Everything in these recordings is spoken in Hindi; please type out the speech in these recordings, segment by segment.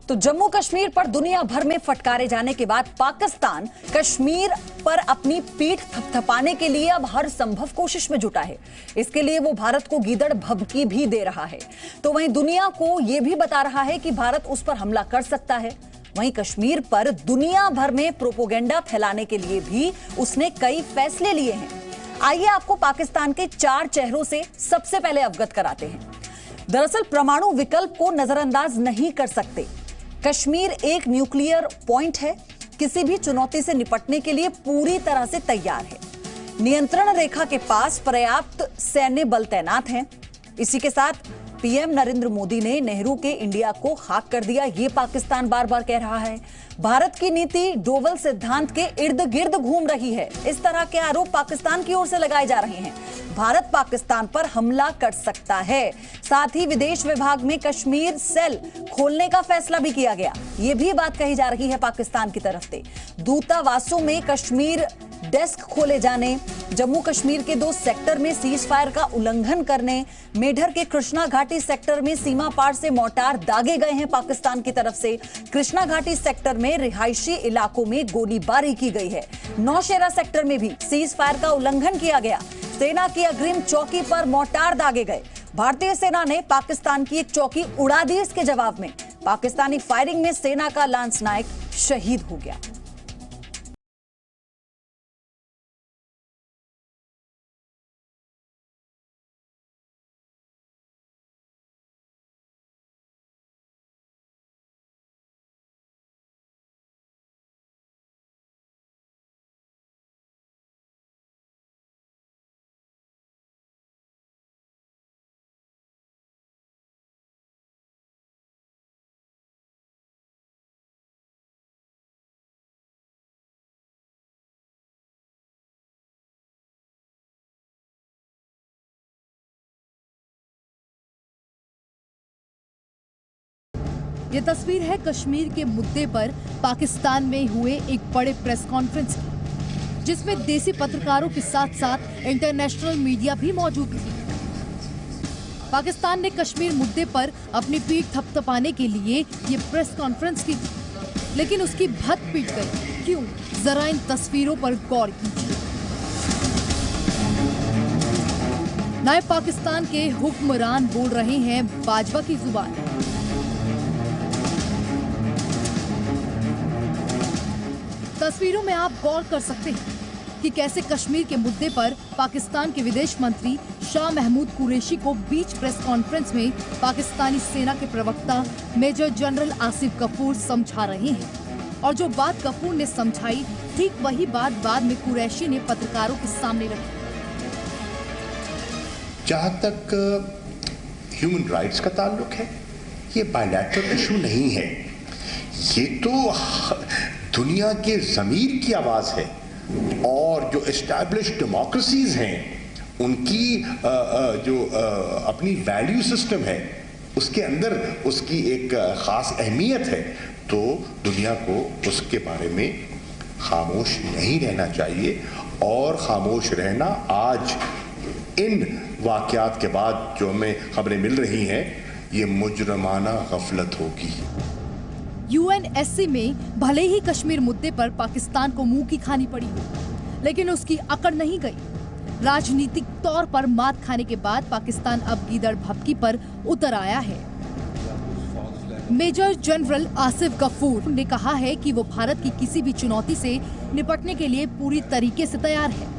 तो जम्मू कश्मीर पर दुनिया भर में फटकारे जाने के बाद पाकिस्तान कश्मीर पर अपनी पीठ थपथपाने के लिए अब हर संभव कोशिश में जुटा है। इसके लिए वो भारत को गीदड़ भभकी भी दे रहा है। तो वहीं दुनिया को यह भी बता रहा है कि भारत उस पर हमला कर सकता है। वहीं कश्मीर पर दुनिया भर में प्रोपोगेंडा फैलाने के लिए भी उसने कई फैसले लिए हैं। आइए आपको पाकिस्तान के 4 चेहरों से सबसे पहले अवगत कराते हैं। दरअसल परमाणु विकल्प को नजरअंदाज नहीं कर सकते। कश्मीर एक न्यूक्लियर पॉइंट है, किसी भी चुनौती से निपटने के लिए पूरी तरह से तैयार है। नियंत्रण रेखा के पास पर्याप्त सैन्य बल तैनात हैं। इसी के साथ पीएम नरेंद्र मोदी ने नेहरू के इंडिया को खाक कर दिया, ये पाकिस्तान बार बार कह रहा है। भारत की नीति डोवल सिद्धांत के इर्द गिर्द घूम रही है। इस तरह के आरोप पाकिस्तान की ओर से लगाए जा रहे हैं। भारत पाकिस्तान पर हमला कर सकता है। साथ ही विदेश विभाग में कश्मीर सेल खोलने का फैसला भी किया गया। ये भी बात कही जा रही है पाकिस्तान की तरफ से। दूतावासों में कश्मीर डेस्क खोले जाने, जम्मू कश्मीर के 2 सेक्टर में सीज फायर का उल्लंघन करने, मेढर के कृष्णा घाटी सेक्टर में सीमा पार से मोर्टार दागे गए हैं पाकिस्तान की तरफ से। कृष्णा घाटी सेक्टर में रिहायशी इलाकों में गोलीबारी की गई है। नौशेरा सेक्टर में भी सीज फायर का उल्लंघन किया गया। सेना की अग्रिम चौकी पर मोर्टार दागे गए। भारतीय सेना ने पाकिस्तान की एक चौकी उड़ा दी। इसके जवाब में पाकिस्तानी फायरिंग में सेना का लांस नायक शहीद हो गया। ये तस्वीर है कश्मीर के मुद्दे पर पाकिस्तान में हुए एक बड़े प्रेस कॉन्फ्रेंस की, जिसमें देसी पत्रकारों के साथ साथ इंटरनेशनल मीडिया भी मौजूद थी। पाकिस्तान ने कश्मीर मुद्दे पर अपनी पीठ थपथपाने के लिए ये प्रेस कॉन्फ्रेंस की थी, लेकिन उसकी भत पीट गई। क्यों? जरा इन तस्वीरों पर गौर कीजिए। नायब पाकिस्तान के हुक्मरान बोल रहे हैं बाजवा की जुबान। तस्वीरों में आप गौर कर सकते हैं कि कैसे कश्मीर के मुद्दे पर पाकिस्तान के विदेश मंत्री शाह महमूद कुरैशी को बीच प्रेस कॉन्फ्रेंस में पाकिस्तानी सेना के प्रवक्ता मेजर जनरल आसिफ गफूर समझा रहे हैं। और जो बात गफूर ने समझाई, ठीक वही बात बाद में कुरैशी ने पत्रकारों के सामने रखी। जहाँ तक ह्यूमन राइट्स का ताल्लुक है, ये बायलैटरल इशू नहीं है। ये तो दुनिया के ज़मीर की आवाज़ है। और जो एस्टैब्लिश्ड डेमोक्रेसीज हैं, उनकी जो अपनी वैल्यू सिस्टम है, उसके अंदर उसकी एक ख़ास अहमियत है। तो दुनिया को उसके बारे में खामोश नहीं रहना चाहिए। और खामोश रहना आज इन वाक़यात के बाद जो हमें खबरें मिल रही हैं, ये मुजरमाना गफलत होगी। यूएनएससी में भले ही कश्मीर मुद्दे पर पाकिस्तान को मुंह की खानी पड़ी हो, लेकिन उसकी अकड़ नहीं गई। राजनीतिक तौर पर मात खाने के बाद पाकिस्तान अब गीदड़ भभकी पर उतर आया है। मेजर जनरल आसिफ गफूर ने कहा है कि वो भारत की किसी भी चुनौती से निपटने के लिए पूरी तरीके से तैयार है।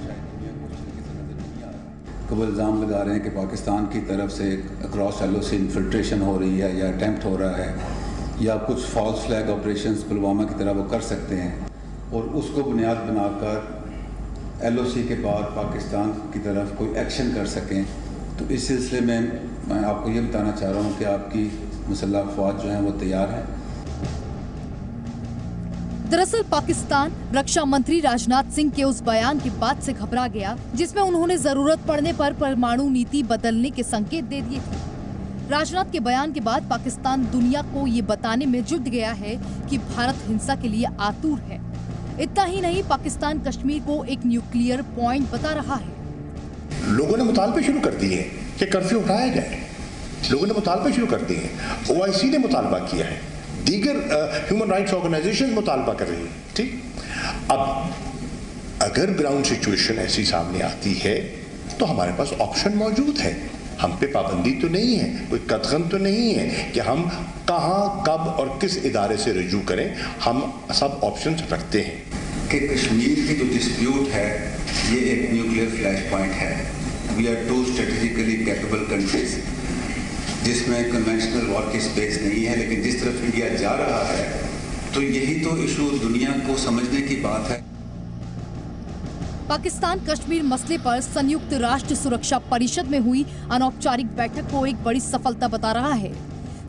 वो इल्ज़ाम लगा रहे हैं कि पाकिस्तान की तरफ से अक्रॉस एलओसी इन्फिल्ट्रेशन हो रही है या अटेम्प्ट हो रहा है, या कुछ फॉल्स फ्लैग ऑपरेशंस पुलवामा की तरह वो कर सकते हैं, और उसको बुनियाद बनाकर एलओसी के बाद पाकिस्तान की तरफ कोई एक्शन कर सकें। तो इस सिलसिले में मैं आपको ये बताना चाह रहा हूँ कि आपकी मुसल्लह अफ़वाज जो हैं वो तैयार हैं। दरअसल पाकिस्तान रक्षा मंत्री राजनाथ सिंह के उस बयान की बात से घबरा गया, जिसमें उन्होंने जरूरत पड़ने पर परमाणु नीति बदलने के संकेत दे दिए थे। राजनाथ के बयान के बाद पाकिस्तान दुनिया को ये बताने में जुट गया है कि भारत हिंसा के लिए आतुर है। इतना ही नहीं, पाकिस्तान कश्मीर को एक न्यूक्लियर पॉइंट बता रहा है। लोगों ने मुतालबे शुरू कर दिए कि कर्फ्यू उठाया जाए। लोगों ने मुतालबे शुरू कर दिए हैं। OIC ने मुतालबा किया है दीगर ह्यूमन राइट्स ऑर्गेनाइजेशन मुतालबा कर रही है। ठीक, अब अगर ग्राउंड सिचुएशन ऐसी सामने आती है तो हमारे पास ऑप्शन मौजूद है, हम पे पाबंदी तो नहीं है, कोई कतगन तो नहीं है कि हम कहाँ, कब और किस इदारे से रजू करें, हम सब ऑप्शंस रखते हैं। कि कश्मीर की जो डिस्प्यूट है ये एक न्यूक्लियर फ्लैश पॉइंट है। We are two strategically capable countries जिसमें कन्वेंशनल वॉर की स्पेस नहीं है, लेकिन जिस तरफ इंडिया जा रहा है तो यही तो इशू दुनिया को समझने की बात है। पाकिस्तान कश्मीर मसले पर संयुक्त राष्ट्र सुरक्षा परिषद में हुई अनौपचारिक बैठक को एक बड़ी सफलता बता रहा है,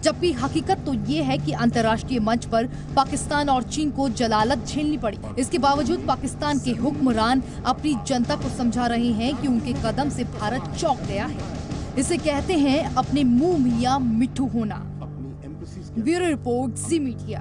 जबकि हकीकत तो ये है कि अंतर्राष्ट्रीय मंच पर पाकिस्तान और चीन को जलालत झेलनी पड़ी। इसके बावजूद पाकिस्तान के हुक्मरान अपनी जनता को समझा रहे हैं कि उनके कदम से भारत चौंक गया है। इसे कहते हैं अपने मुंह मियां मिट्ठू होना। ब्यूरो रिपोर्ट, जी मीडिया।